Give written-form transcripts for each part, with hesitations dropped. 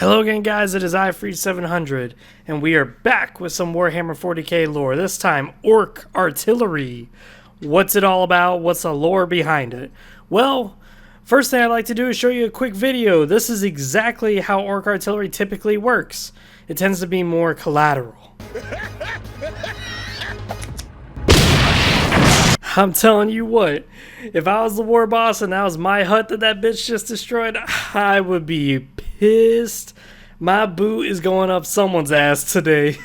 Hello again, guys, it is iFree700, and we are back with some Warhammer 40k lore, this time Orc Artillery. What's it all about? What's the lore behind it? Well, first thing I'd like to do is show you a quick video. This is exactly how Orc Artillery typically works. It tends to be more collateral. I'm telling you what, if I was the war boss and that was my hut that bitch just destroyed, I would be pissed. My boot is going up someone's ass today.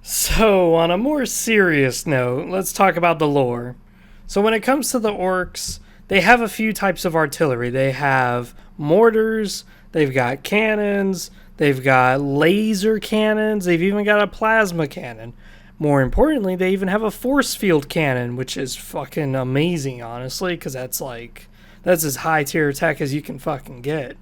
So, on a more serious note, let's talk about the lore. So when it comes to the orcs, they have a few types of artillery. They have mortars, they've got cannons, they've got laser cannons, they've even got a plasma cannon. More importantly, they even have a force field cannon, which is fucking amazing, honestly, because that's as high tier tech as you can fucking get.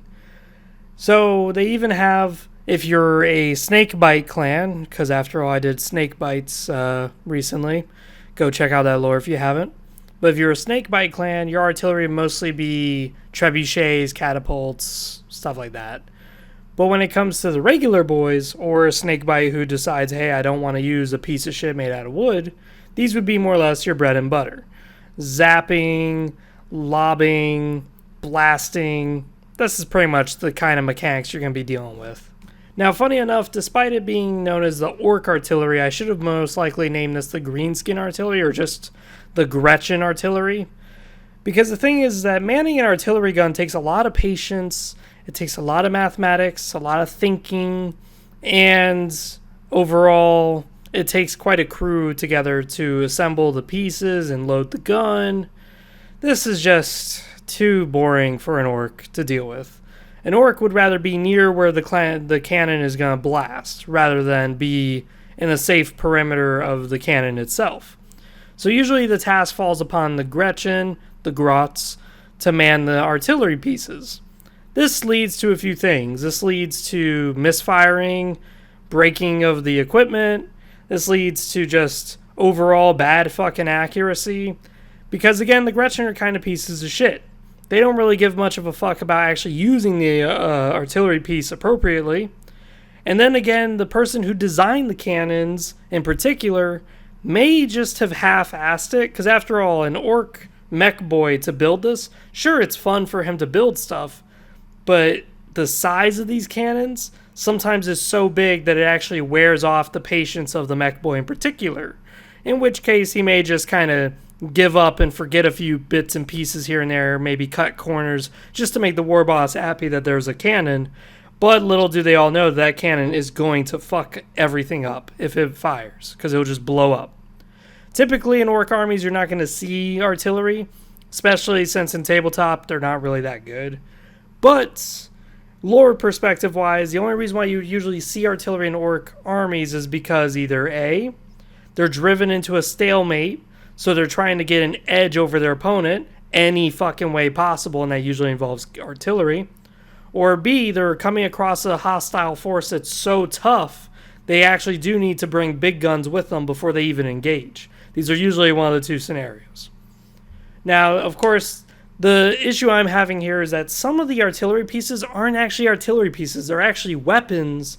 So they even have, if you're a snakebite clan, because after all I did snakebites recently, go check out that lore if you haven't. But if you're a snakebite clan, your artillery would mostly be trebuchets, catapults, stuff like that. But when it comes to the regular boys, or a snakebite who decides, hey, I don't want to use a piece of shit made out of wood, these would be more or less your bread and butter. Zapping, lobbing, blasting, this is pretty much the kind of mechanics you're going to be dealing with. Now, funny enough, despite it being known as the Orc Artillery, I should have most likely named this the Greenskin Artillery, or just the Gretchen Artillery. Because the thing is that manning an artillery gun takes a lot of patience. It takes a lot of mathematics, a lot of thinking, and overall, it takes quite a crew together to assemble the pieces and load the gun. This is just too boring for an orc to deal with. An orc would rather be near where the cannon is going to blast, rather than be in a safe perimeter of the cannon itself. So usually the task falls upon the Gretchen, the Grots, to man the artillery pieces. This leads to a few things. This leads to misfiring, breaking of the equipment. This leads to just overall bad fucking accuracy. Because again, the Gretchen are kind of pieces of shit. They don't really give much of a fuck about actually using the artillery piece appropriately. And then again, the person who designed the cannons in particular may just have half-assed it. Because after all, an orc mech boy to build this, sure, it's fun for him to build stuff. But the size of these cannons sometimes is so big that it actually wears off the patience of the mech boy in particular. In which case he may just kind of give up and forget a few bits and pieces here and there, maybe cut corners, just to make the war boss happy that there's a cannon. But little do they all know that cannon is going to fuck everything up if it fires, because it'll just blow up. Typically in orc armies you're not going to see artillery, especially since in tabletop they're not really that good. But lore perspective wise, the only reason why you usually see artillery in orc armies is because either A, they're driven into a stalemate, so they're trying to get an edge over their opponent any fucking way possible, and that usually involves artillery. Or B, they're coming across a hostile force that's so tough, they actually do need to bring big guns with them before they even engage. These are usually one of the two scenarios. Now, of course, the issue I'm having here is that some of the artillery pieces aren't actually artillery pieces. They're actually weapons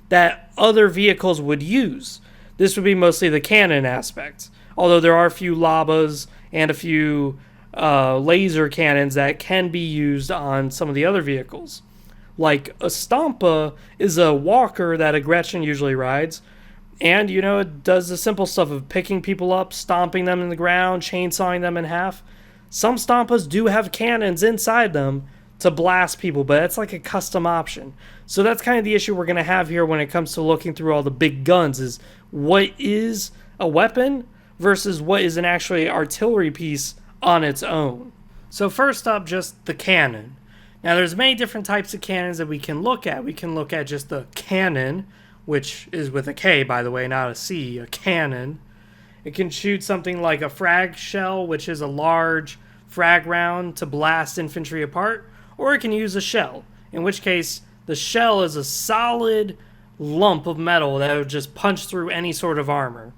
that other vehicles would use. This would be mostly the cannon aspect. Although there are a few labas and a few laser cannons that can be used on some of the other vehicles. Like a Stompa is a walker that a Gretchen usually rides. And, you know, it does the simple stuff of picking people up, stomping them in the ground, chainsawing them in half. Some Stompas do have cannons inside them to blast people, but that's like a custom option. So that's kind of the issue we're going to have here when it comes to looking through all the big guns, is what is a weapon versus what is an actually artillery piece on its own. So first up, just the cannon. Now there's many different types of cannons that we can look at. We can look at just the cannon, which is with a K, by the way, not a C, a cannon. It can shoot something like a frag shell, which is a large frag round to blast infantry apart, or it can use a shell, in which case the shell is a solid lump of metal that would just punch through any sort of armor.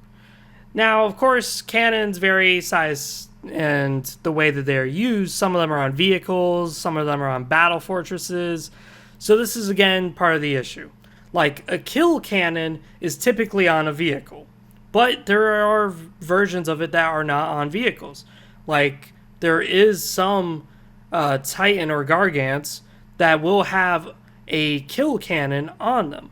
Now, of course, cannons vary size and the way that they're used. Some of them are on vehicles, some of them are on battle fortresses. So this is, again, part of the issue. Like, a kill cannon is typically on a vehicle, but there are versions of it that are not on vehicles. Like, there is some Titan or Gargants that will have a kill cannon on them.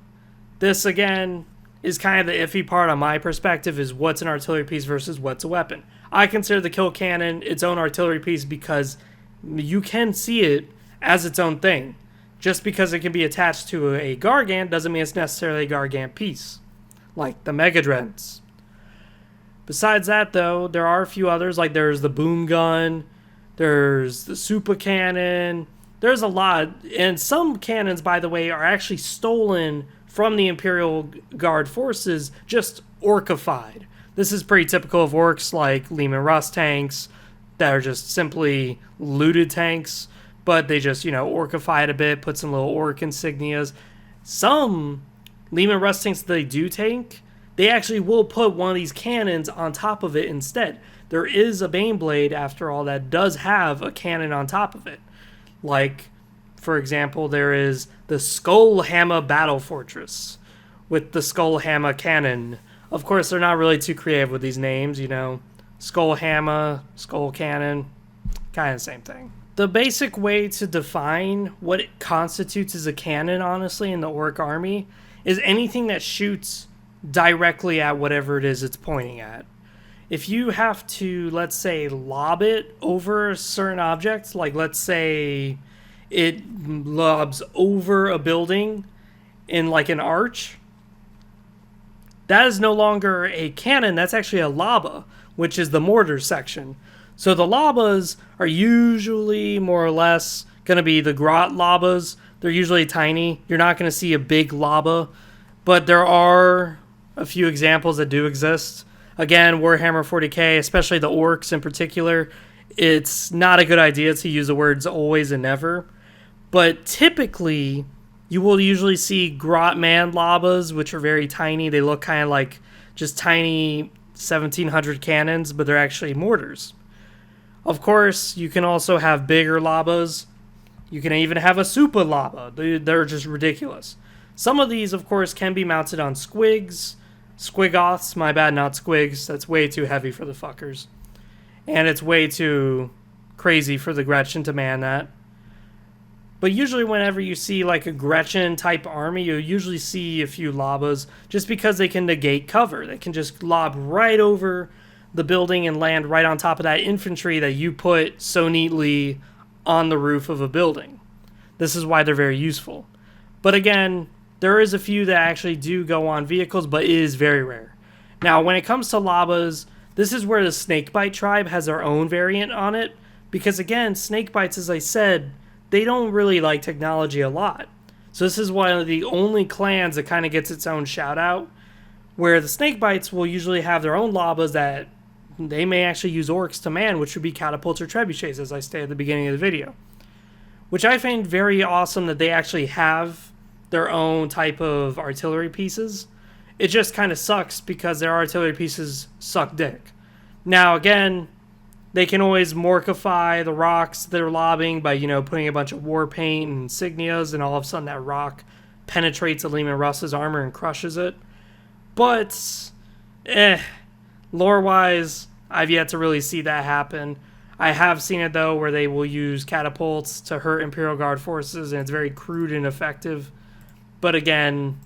This, again, is kind of the iffy part on my perspective, is what's an artillery piece versus what's a weapon. I consider the kill cannon its own artillery piece because you can see it as its own thing. Just because it can be attached to a Gargant doesn't mean it's necessarily a Gargant piece, like the Mega Dreads. Besides that, though, there are a few others, like there's the Boom Gun, there's the Super Cannon, there's a lot. And some cannons, by the way, are actually stolen from the Imperial Guard forces, just orcified. This is pretty typical of orcs, like Lehman Russ tanks that are just simply looted tanks, but they just, orcify it a bit, put some little orc insignias. Some Lehman Russ tanks that they do tank, they actually will put one of these cannons on top of it instead. There is a Baneblade, after all, that does have a cannon on top of it. Like, for example, there is the Skullhammer Battle Fortress with the Skullhammer cannon. Of course, they're not really too creative with these names, Skullhammer, Skull Cannon, kind of the same thing. The basic way to define what it constitutes as a cannon, honestly, in the Orc army, is anything that shoots directly at whatever it is it's pointing at. If you have to, let's say, lob it over a certain object, like let's say it lobs over a building in like an arch, that is no longer a cannon, that's actually a laba, which is the mortar section. So the labas are usually more or less going to be the grot labas. They're usually tiny. You're not going to see a big laba, but there are a few examples that do exist. Again, Warhammer 40k, especially the orcs in particular, it's not a good idea to use the words always and never. But typically, you will usually see grot man labas, which are very tiny. They look kind of like just tiny 1700 cannons, but they're actually mortars. Of course, you can also have bigger labas. You can even have a super laba. They're just ridiculous. Some of these, of course, can be mounted on squigs. Squigoths, my bad, not squigs. That's way too heavy for the fuckers. And it's way too crazy for the Gretchen to man that. But usually whenever you see like a Gretchen-type army, you'll usually see a few labas just because they can negate cover. They can just lob right over the building and land right on top of that infantry that you put so neatly on the roof of a building. This is why they're very useful. But again, there is a few that actually do go on vehicles, but it is very rare. Now, when it comes to labas, this is where the Snakebite tribe has their own variant on it. Because again, Snakebites, as I said, they don't really like technology a lot. So this is one of the only clans that kind of gets its own shout out, where the Snakebites will usually have their own labas that they may actually use orcs to man, which would be catapults or trebuchets, as I stated at the beginning of the video. Which I find very awesome that they actually have their own type of artillery pieces. It just kind of sucks because their artillery pieces suck dick. Now, again, they can always mortify the rocks they're lobbing by, putting a bunch of war paint and insignias, and all of a sudden that rock penetrates a Lehman Russ's armor and crushes it. But, lore-wise, I've yet to really see that happen. I have seen it, though, where they will use catapults to hurt Imperial Guard forces, and it's very crude and effective. But again,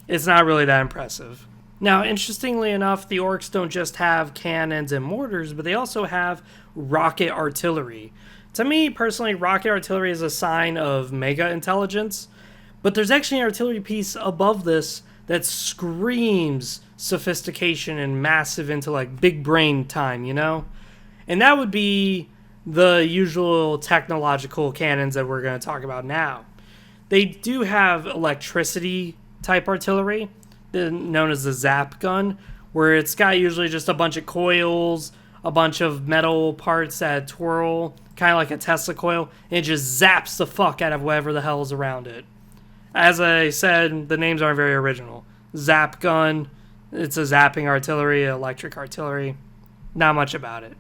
it's not really that impressive. Now, interestingly enough, the orcs don't just have cannons and mortars, but they also have rocket artillery. To me, personally, rocket artillery is a sign of mega intelligence, but there's actually an artillery piece above this that screams sophistication and massive intellect, big brain time, And that would be the usual technological cannons that we're going to talk about now. They do have electricity type artillery, known as the zap gun, where it's got usually just a bunch of coils, a bunch of metal parts that twirl, kind of like a Tesla coil, and it just zaps the fuck out of whatever the hell is around it. As I said, the names aren't very original. Zap gun, it's a zapping artillery, electric artillery, not much about it.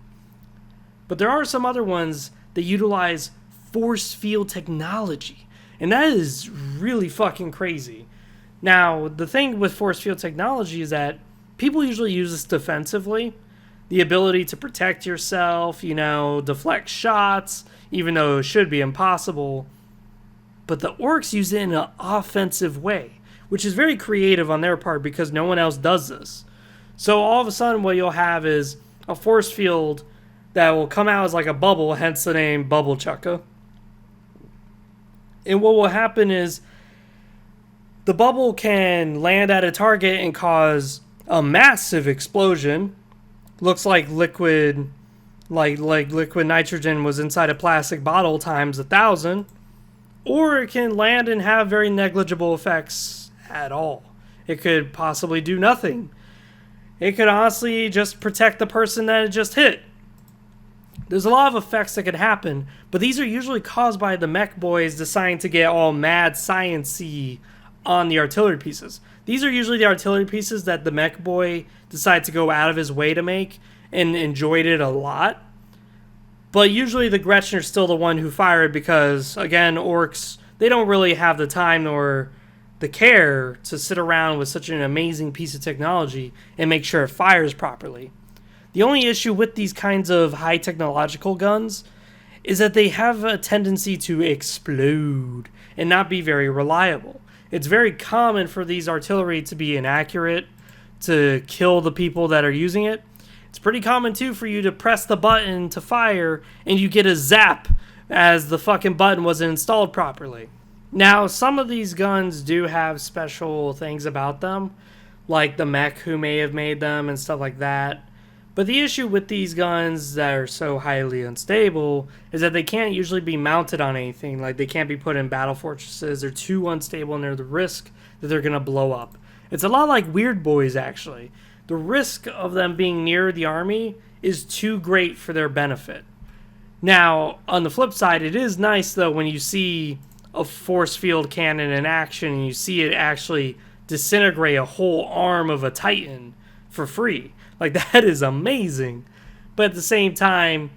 But there are some other ones that utilize force field technology, and that is really fucking crazy. Now, the thing with force field technology is that people usually use this defensively. The ability to protect yourself, deflect shots, even though it should be impossible. But the orcs use it in an offensive way, which is very creative on their part because no one else does this. So all of a sudden what you'll have is a force field that will come out as like a bubble, hence the name Bubble Chukka. And what will happen is the bubble can land at a target and cause a massive explosion. Looks like liquid nitrogen was inside a plastic bottle times 1,000. Or it can land and have very negligible effects at all. It could possibly do nothing. It could honestly just protect the person that it just hit. There's a lot of effects that could happen, but these are usually caused by the mech boys deciding to get all mad science-y on the artillery pieces. These are usually the artillery pieces that the mech boy decides to go out of his way to make and enjoyed it a lot. But usually the Gretchener's still the one who fired because, again, orcs, they don't really have the time nor the care to sit around with such an amazing piece of technology and make sure it fires properly. The only issue with these kinds of high technological guns is that they have a tendency to explode and not be very reliable. It's very common for these artillery to be inaccurate, to kill the people that are using it. It's pretty common too for you to press the button to fire and you get a zap as the fucking button wasn't installed properly. Now, some of these guns do have special things about them, like the mech who may have made them and stuff like that. But the issue with these guns that are so highly unstable is that they can't usually be mounted on anything. Like, they can't be put in battle fortresses. They're too unstable and they're the risk that they're going to blow up. It's a lot like Weird Boys, actually. The risk of them being near the army is too great for their benefit. Now, on the flip side, it is nice, though, when you see a force field cannon in action and you see it actually disintegrate a whole arm of a Titan for free. Like, that is amazing. But at the same time,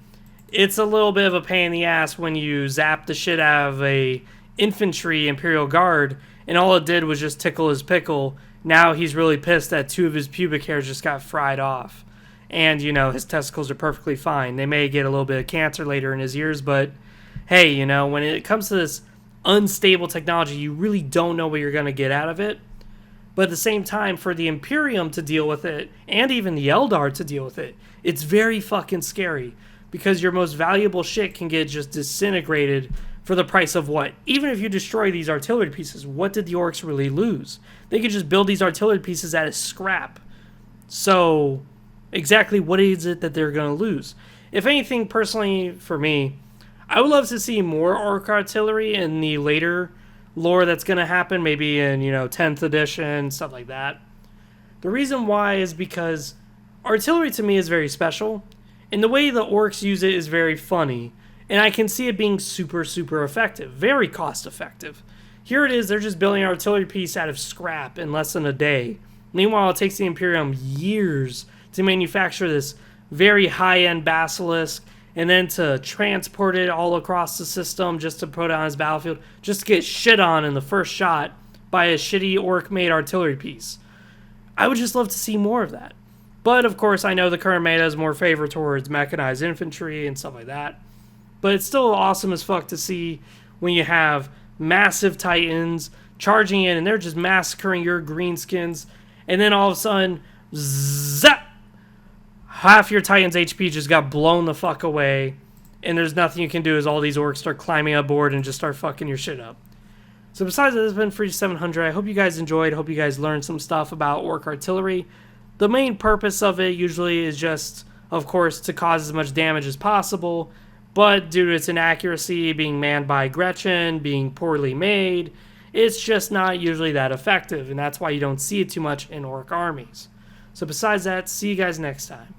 it's a little bit of a pain in the ass when you zap the shit out of a infantry Imperial Guard and all it did was just tickle his pickle. Now he's really pissed that 2 of his pubic hairs just got fried off. And, his testicles are perfectly fine. They may get a little bit of cancer later in his years, but hey, when it comes to this unstable technology, you really don't know what you're going to get out of it. But at the same time, for the Imperium to deal with it, and even the Eldar to deal with it, it's very fucking scary. Because your most valuable shit can get just disintegrated for the price of what? Even if you destroy these artillery pieces, what did the orcs really lose? They could just build these artillery pieces out of scrap. So, exactly what is it that they're going to lose? If anything, personally, for me, I would love to see more orc artillery in the later lore that's going to happen, maybe in, 10th edition, stuff like that. The reason why is because artillery to me is very special, and the way the orcs use it is very funny, and I can see it being super, super effective, very cost effective. Here it is, they're just building an artillery piece out of scrap in less than a day. Meanwhile, it takes the Imperium years to manufacture this very high-end basilisk, and then to transport it all across the system just to put it on his battlefield, just to get shit on in the first shot by a shitty orc-made artillery piece. I would just love to see more of that. But, of course, I know the current meta is more favored towards mechanized infantry and stuff like that. But it's still awesome as fuck to see when you have massive Titans charging in and they're just massacring your greenskins, and then all of a sudden, zap! Half your Titan's HP just got blown the fuck away, and there's nothing you can do as all these orcs start climbing aboard and just start fucking your shit up. So besides that, this has been Free 700. I hope you guys enjoyed. Hope you guys learned some stuff about orc artillery. The main purpose of it usually is just, of course, to cause as much damage as possible, but due to its inaccuracy, being manned by Gretchen, being poorly made, it's just not usually that effective, and that's why you don't see it too much in orc armies. So besides that, see you guys next time.